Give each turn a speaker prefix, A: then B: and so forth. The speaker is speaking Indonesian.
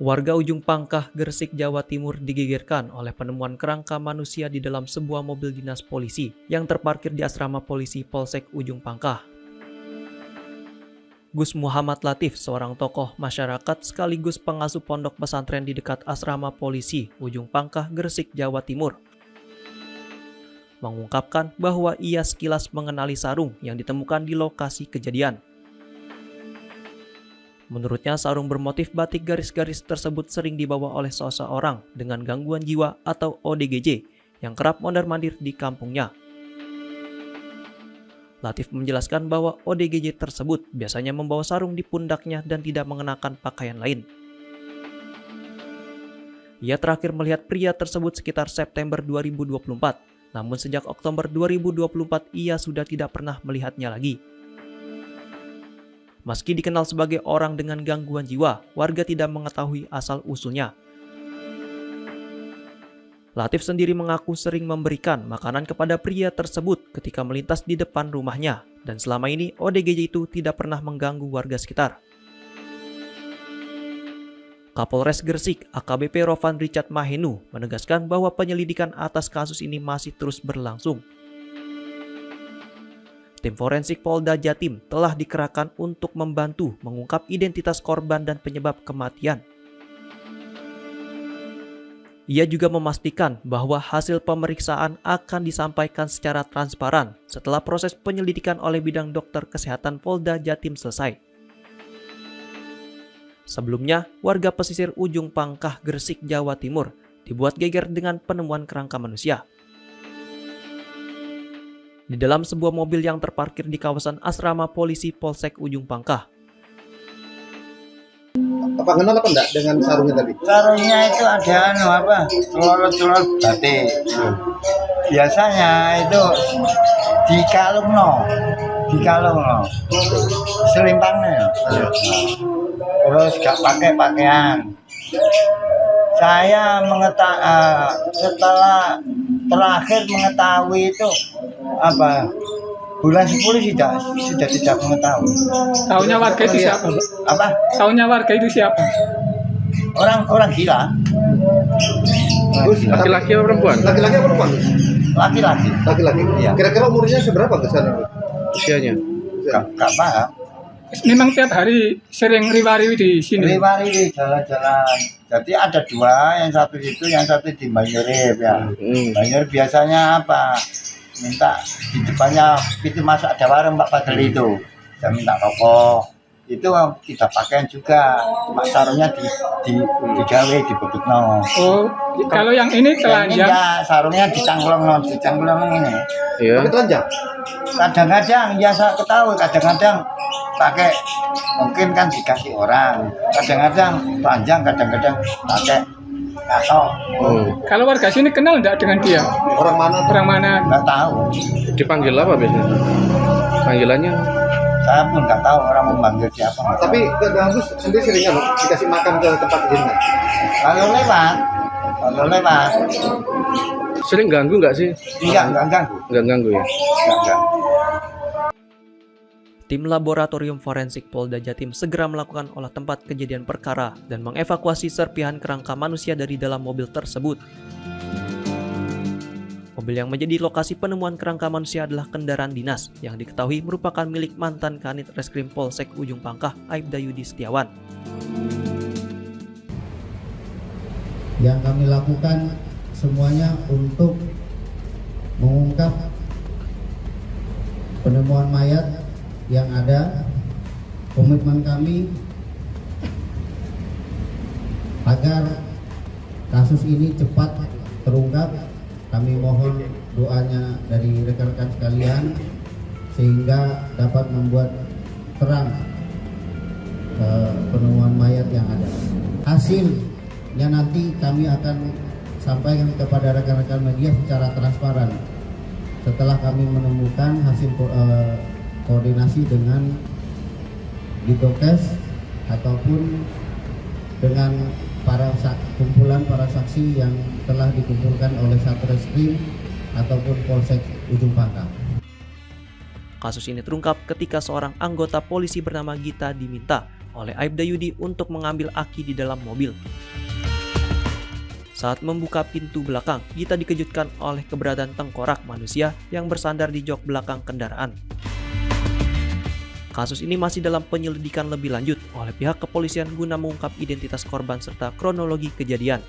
A: Warga Ujung Pangkah, Gresik, Jawa Timur digegerkan oleh penemuan kerangka manusia di dalam sebuah mobil dinas polisi yang terparkir di asrama polisi Polsek Ujung Pangkah. Gus Muhammad Latif, seorang tokoh masyarakat sekaligus pengasuh pondok pesantren di dekat asrama polisi Ujung Pangkah, Gresik, Jawa Timur, mengungkapkan bahwa ia sekilas mengenali sarung yang ditemukan di lokasi kejadian. Menurutnya, sarung bermotif batik garis-garis tersebut sering dibawa oleh seseorang dengan gangguan jiwa atau ODGJ yang kerap mondar-mandir di kampungnya. Latif menjelaskan bahwa ODGJ tersebut biasanya membawa sarung di pundaknya dan tidak mengenakan pakaian lain. Ia terakhir melihat pria tersebut sekitar September 2024, namun sejak Oktober 2024 ia sudah tidak pernah melihatnya lagi. Meski dikenal sebagai orang dengan gangguan jiwa, warga tidak mengetahui asal-usulnya. Latif sendiri mengaku sering memberikan makanan kepada pria tersebut ketika melintas di depan rumahnya, dan selama ini ODGJ itu tidak pernah mengganggu warga sekitar. Kapolres Gresik, AKBP Rovan Richard Mahenu, menegaskan bahwa penyelidikan atas kasus ini masih terus berlangsung. Tim forensik Polda Jatim telah dikerahkan untuk membantu mengungkap identitas korban dan penyebab kematian. Ia juga memastikan bahwa hasil pemeriksaan akan disampaikan secara transparan setelah proses penyelidikan oleh bidang dokter kesehatan Polda Jatim selesai. Sebelumnya, warga pesisir Ujung Pangkah, Gresik, Jawa Timur dibuat geger dengan penemuan kerangka manusia di dalam sebuah mobil yang terparkir di kawasan asrama polisi Polsek Ujung Pangkah.
B: Apa kenal apa enggak dengan sarungnya tadi?
C: Sarungnya itu ada celor-celor batik. Biasanya itu dikalungno, selimpangnya. Terus gak pakai pakaian. Saya setelah terakhir mengetahui itu bulan 10 sudah tidak mengetahui.
D: Tahunya warga itu siapa? Tahunya warga itu siapa?
C: Orang gila.
B: Laki-laki atau perempuan? Laki-laki atau perempuan?
C: Laki-laki.
B: Iya. Kira-kira umurnya seberapa ke sana?
C: Usianya? Gak paham.
D: Memang tiap hari sering riwariwi di sini.
C: Riwariwi jalan-jalan. Jadi ada dua, yang satu itu, yang satu di Banyurip ya. Banyurip biasanya minta di depannya pintu masuk ada warung Pak Fadel itu. Saya minta rokok. Itu tidak pakaian juga, cuma sarungnya digawe di bebekno.
D: Oh, kalau yang ini telanjang?
C: Ya, sarungnya dicangklong ini.
B: Iya. Tapi telanjang?
C: Kadang-kadang ya saya ketahui, kadang-kadang pakai mungkin kan dikasih orang, kadang-kadang telanjang, kadang-kadang pakai katok.
D: Kalau warga sini kenal enggak dengan dia?
B: Orang mana?
C: Nggak tahu.
E: Dipanggil apa biasanya? Panggilannya?
C: Saya pun nggak tahu orang memanggil siapa.
B: Tapi Gus sendiri seringnya loh dikasih makan ke tempat kejadian.
C: Kalau lewat.
E: Sering ganggu nggak sih?
C: Iya, nggak ganggu.
E: Nggak ganggu ya?
C: Nggak ganggu.
A: Tim Laboratorium Forensik Polda Jatim segera melakukan olah tempat kejadian perkara dan mengevakuasi serpihan kerangka manusia dari dalam mobil tersebut. Mobil yang menjadi lokasi penemuan kerangka manusia adalah kendaraan dinas yang diketahui merupakan milik mantan Kanit Reskrim Polsek Ujung Pangkah, Aibda Yudi Setiawan.
F: Yang kami lakukan semuanya untuk mengungkap penemuan mayat yang ada. Komitmen kami agar kasus ini cepat terungkap. Kami mohon doanya dari rekan-rekan sekalian sehingga dapat membuat terang penemuan mayat yang ada. Hasilnya nanti kami akan sampaikan kepada rekan-rekan media secara transparan setelah kami menemukan hasil koordinasi dengan Ditokes ataupun dengan kumpulan para saksi yang telah dikumpulkan oleh Satreskrim ataupun Polsek Ujung Pangkah.
A: Kasus ini terungkap ketika seorang anggota polisi bernama Gita diminta oleh Aibda Yudi untuk mengambil aki di dalam mobil. Saat membuka pintu belakang, Gita dikejutkan oleh keberadaan tengkorak manusia yang bersandar di jok belakang kendaraan. Kasus ini masih dalam penyelidikan lebih lanjut oleh pihak kepolisian guna mengungkap identitas korban serta kronologi kejadian.